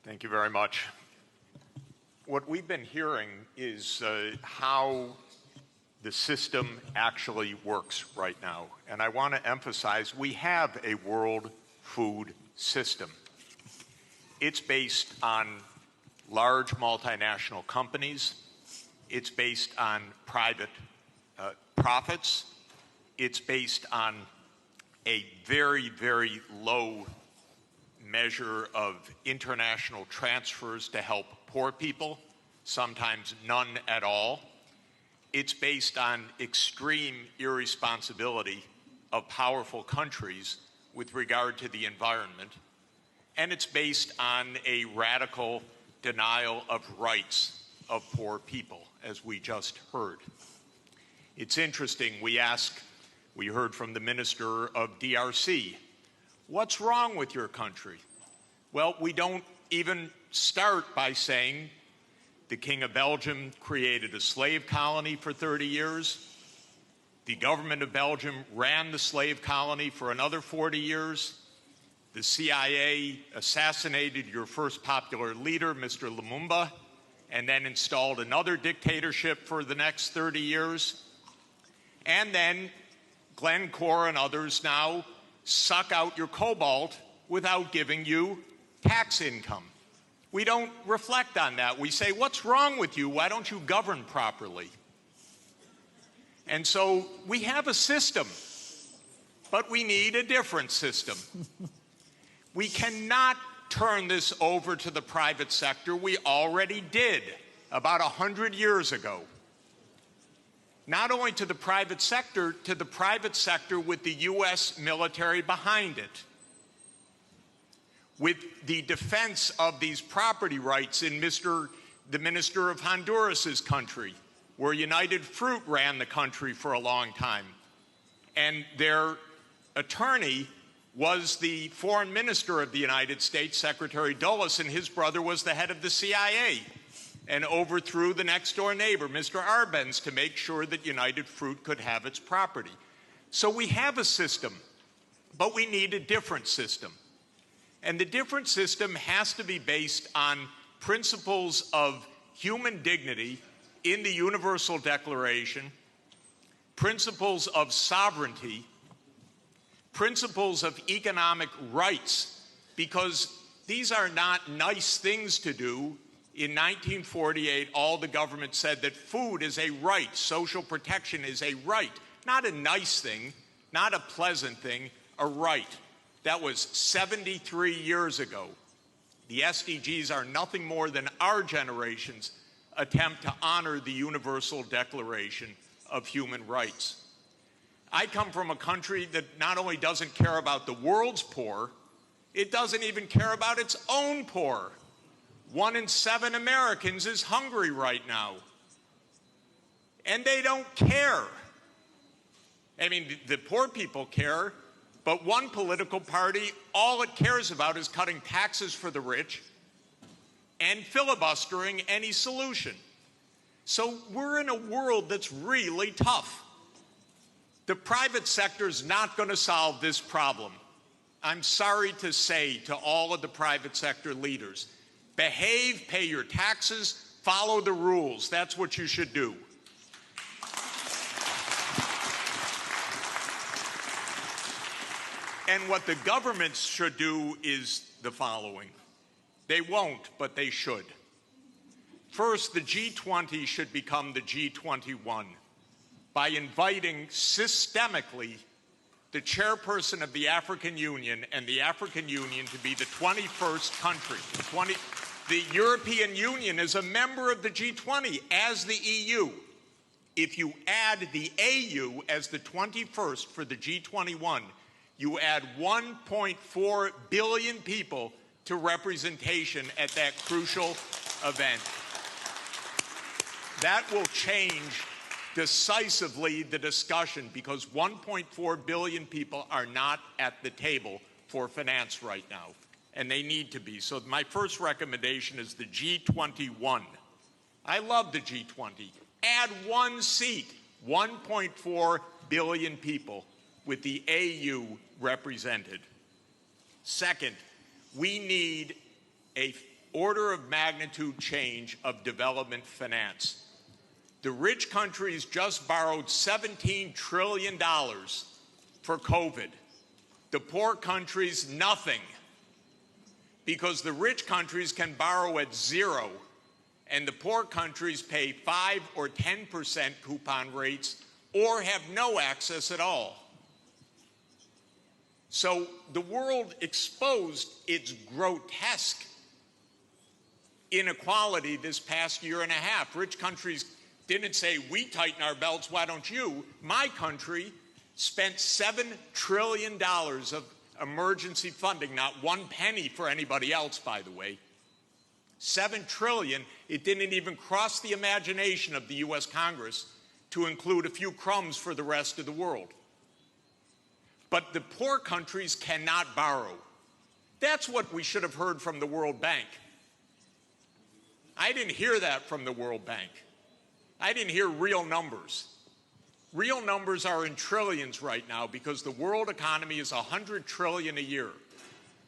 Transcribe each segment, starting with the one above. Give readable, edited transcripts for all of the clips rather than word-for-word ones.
Thank you very much. What we've been hearing is how the system actually works right now. And I want to emphasize we have a world food system. It's based on large multinational companies. It's based on private profits. It's based on a very, very low measure of international transfers to help poor people, sometimes none at all. It's based on extreme irresponsibility of powerful countries with regard to the environment. And it's based on a radical denial of rights of poor people, as we just heard. It's interesting, we heard from the Minister of DRC, what's wrong with your country? Well, we don't even start by saying the King of Belgium created a slave colony for 30 years. The government of Belgium ran the slave colony for another 40 years. The CIA assassinated your first popular leader, Mr. Lumumba, and then installed another dictatorship for the next 30 years. And then Glencore and others now suck out your cobalt without giving you tax income. We don't reflect on that. We say, what's wrong with you? Why don't you govern properly? And so we have a system, but we need a different system. We cannot turn this over to the private sector. We already did about 100 years ago. Not only to the private sector with the U.S. military behind it, with the defense of these property rights in the Minister of Honduras's country, where United Fruit ran the country for a long time. And their attorney was the foreign minister of the United States, Secretary Dulles, and his brother was the head of the CIA and overthrew the next door neighbor, Mr. Arbenz, to make sure that United Fruit could have its property. So we have a system, but we need a different system. And the different system has to be based on principles of human dignity in the Universal Declaration, principles of sovereignty, principles of economic rights, because these are not nice things to do. In 1948, all the government said that food is a right, social protection is a right, not a nice thing, not a pleasant thing, a right. That was 73 years ago. The SDGs are nothing more than our generation's attempt to honor the Universal Declaration of Human Rights. I come from a country that not only doesn't care about the world's poor, it doesn't even care about its own poor. 1 in 7 Americans is hungry right now. And they don't care. I mean, the poor people care, but one political party, all it cares about is cutting taxes for the rich and filibustering any solution. So we're in a world that's really tough. The private sector's not going to solve this problem. I'm sorry to say to all of the private sector leaders, behave, pay your taxes, follow the rules. That's what you should do. And what the governments should do is the following. They won't, but they should. First, the G20 should become the G21 by inviting systemically the chairperson of the African Union and the African Union to be the 21st country. The European Union is a member of the G20 as the EU. If you add the AU as the 21st for the G21, you add 1.4 billion people to representation at that crucial event. That will change decisively the discussion, because 1.4 billion people are not at the table for finance right now, and they need to be. So my first recommendation is the G21. I love the G20. Add one seat, 1.4 billion people with the AU represented. Second, we need a order of magnitude change of development finance. The rich countries just borrowed $17 trillion for COVID. The poor countries, nothing. Because the rich countries can borrow at zero, and the poor countries pay 5 or 10% coupon rates or have no access at all. So the world exposed its grotesque inequality this past year and a half. Rich countries didn't say, we tighten our belts, why don't you? My country spent $7 trillion of emergency funding, not one penny for anybody else, by the way. $7 trillion, it didn't even cross the imagination of the US Congress to include a few crumbs for the rest of the world. But the poor countries cannot borrow. That's what we should have heard from the World Bank. I didn't hear that from the World Bank. I didn't hear real numbers. Real numbers are in trillions right now because the world economy is $100 trillion a year.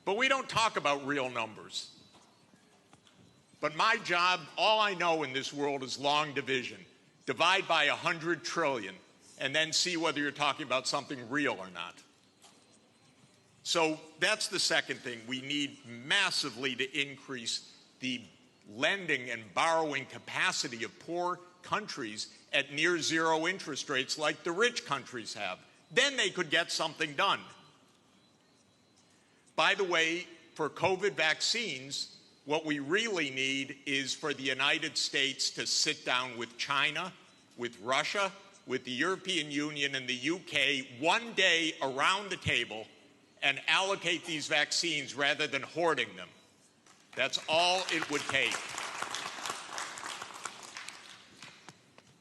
But we don't talk about real numbers. But my job, all I know in this world is long division. Divide by 100 trillion and then see whether you're talking about something real or not. So that's the second thing. We need massively to increase the lending and borrowing capacity of poor countries at near zero interest rates like the rich countries have. Then they could get something done. By the way, for COVID vaccines, what we really need is for the United States to sit down with China, with Russia, with the European Union and the UK one day around the table and allocate these vaccines rather than hoarding them. That's all it would take.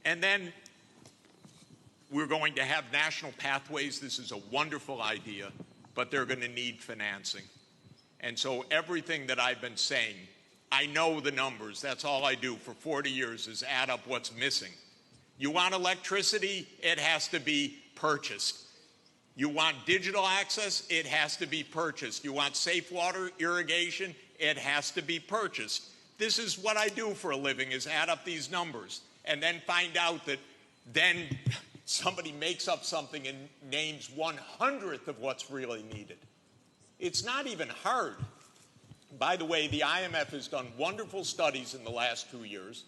And then we're going to have national pathways. This is a wonderful idea, but they're going to need financing. And so everything that I've been saying, I know the numbers. That's all I do for 40 years is add up what's missing. You want electricity? It has to be purchased. You want digital access? It has to be purchased. You want safe water irrigation? It has to be purchased. This is what I do for a living, is add up these numbers and then find out that then somebody makes up something and names 1/100th of what's really needed. It's not even hard. By the way, the IMF has done wonderful studies in the last 2 years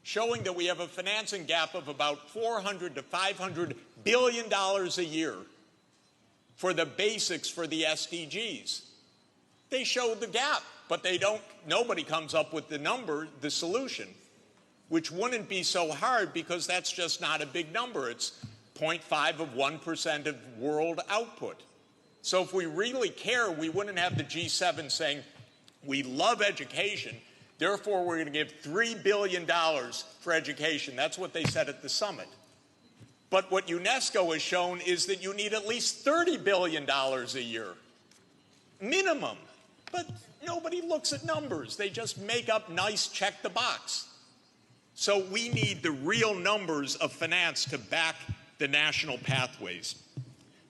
showing that we have a financing gap of about $400 to $500 billion a year for the basics for the SDGs. They showed the gap, but nobody comes up with the number, the solution, which wouldn't be so hard because that's just not a big number. It's 0.5 of 1% of world output. So if we really care, we wouldn't have the G7 saying, we love education, therefore we're going to give $3 billion for education. That's what they said at the summit. But what UNESCO has shown is that you need at least $30 billion a year, minimum. But nobody looks at numbers. They just make up nice check the box. So we need the real numbers of finance to back the national pathways.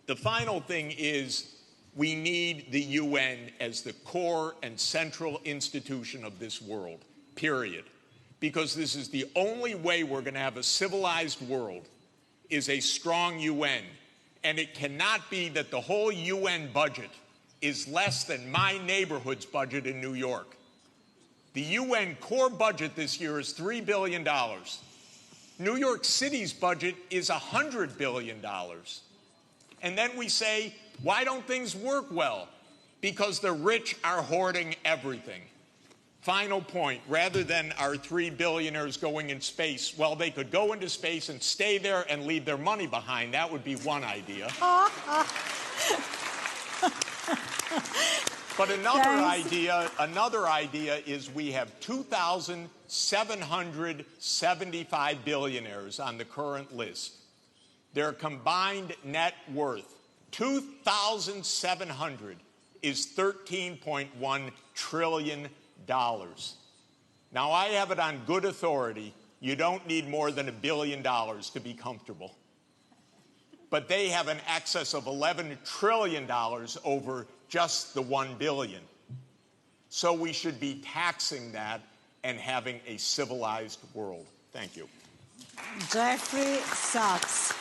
The final thing is we need the UN as the core and central institution of this world, period. Because this is the only way we're going to have a civilized world, is a strong UN. And it cannot be that the whole UN budget is less than my neighborhood's budget in New York. The UN core budget this year is $3 billion. New York City's budget is $100 billion. And then we say, why don't things work well? Because the rich are hoarding everything. Final point, rather than our 3 billionaires going in space, well, they could go into space and stay there and leave their money behind. That would be one idea. But another idea is we have 2,775 billionaires on the current list. Their combined net worth, 2,700, is $13.1 trillion. Now, I have it on good authority. You don't need more than $1 billion to be comfortable. But they have an excess of $11 trillion over just the $1 billion. So we should be taxing that and having a civilized world. Thank you. Jeffrey Sachs.